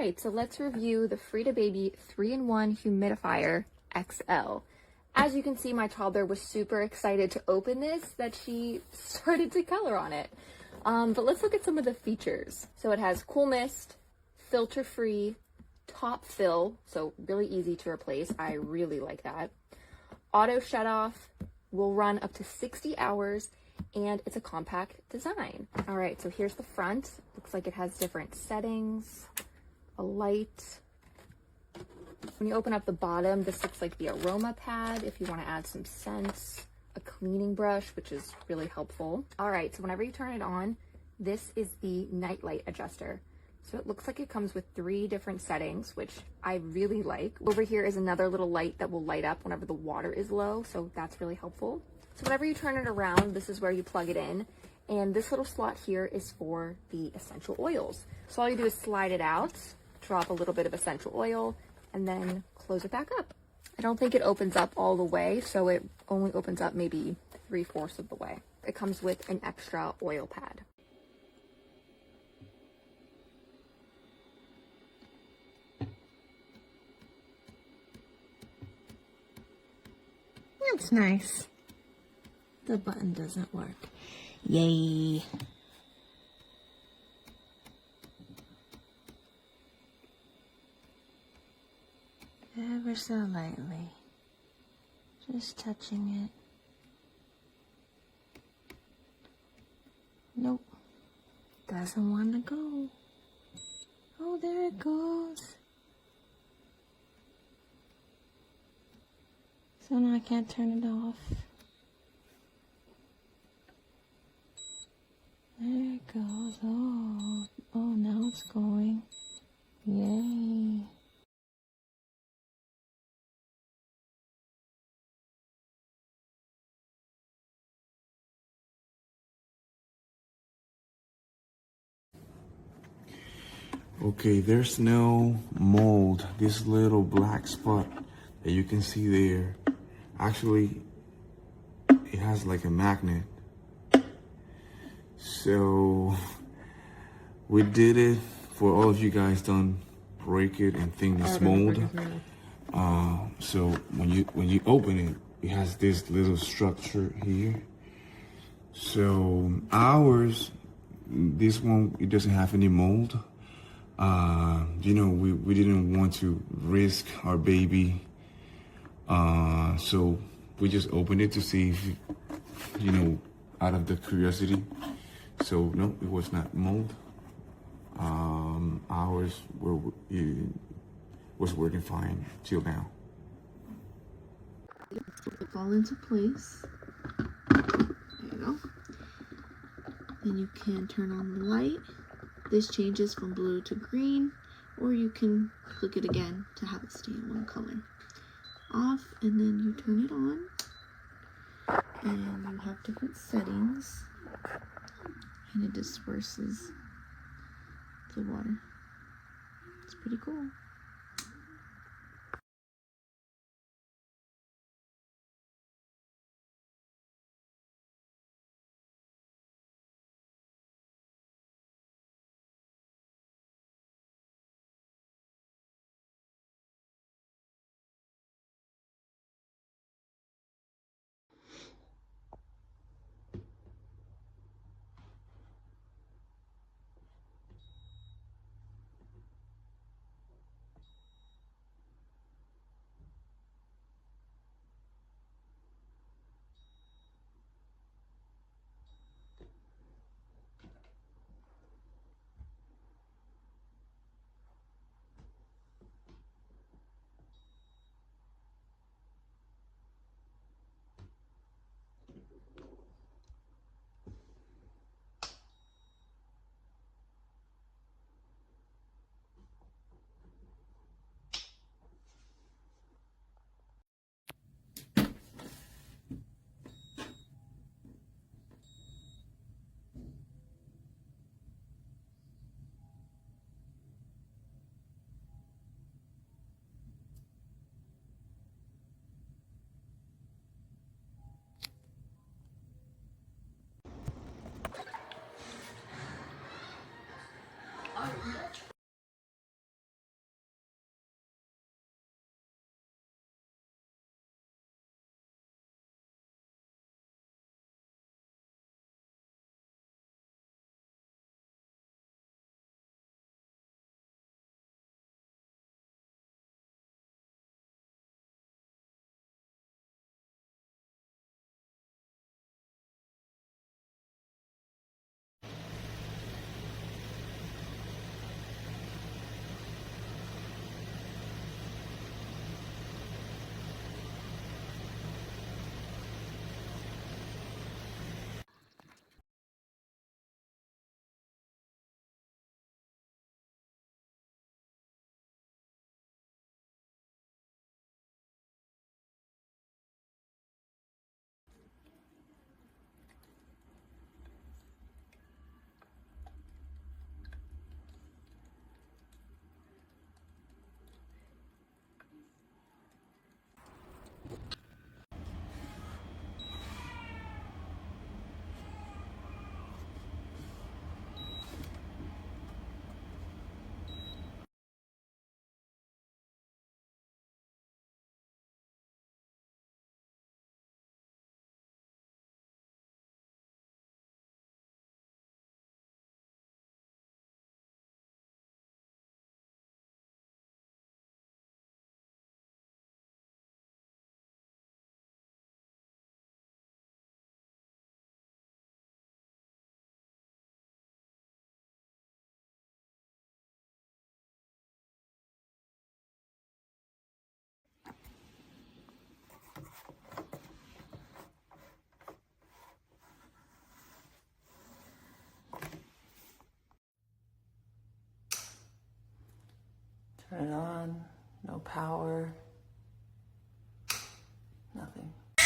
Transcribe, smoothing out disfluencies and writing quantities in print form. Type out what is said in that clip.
right, so let's review the Frida Baby 3-in-1 Humidifier XL. As you can see, my toddler was super excited to open this that she started to color on it. But let's look at some of the features. So it has cool mist, filter-free, top fill, so really easy to replace. I really like that. Auto shut off, will run up to 60 hours, and it's a compact design. All right, so here's the front. Looks like it has different settings, a light. When you open up the bottom, this looks like the aroma pad if you want to add some scents, a cleaning brush, which is really helpful. All right, so whenever you turn it on, this is the night light adjuster. So it looks like it comes with 3 different settings, which I really like. Over here is another little light that will light up whenever the water is low, so that's really helpful. So whenever you turn it around, this is where you plug it in. And this little slot here is for the essential oils. So all you do is slide it out, drop a little bit of essential oil, and then close it back up. I don't think it opens up all the way, so it only opens up maybe 3/4 of the way. It comes with an extra oil pad. That's nice. The button doesn't work. Yay. Ever so lightly. Just touching it. Nope. Doesn't want to go. Oh, there it goes. So now I can't turn it off. There it goes. Oh, now it's going. Yay. Okay, there's no mold. This little black spot that you can see there, actually, it has like a magnet. So we did it for all of you guys. Don't break it and think it's mold. So when you open it, it has this little structure here. So ours, this one, it doesn't have any mold. You know, we didn't want to risk our baby. So we just opened it to see if, you know, out of the curiosity. So no, it was not mold. Ours was working fine till now. It fall into place. There you go. Then you can turn on the light. This changes from blue to green, or you can click it again to have it stay in one color. Off, and then you turn it on, and you have different settings, and it disperses the water. It's pretty cool. Turn it on, no power.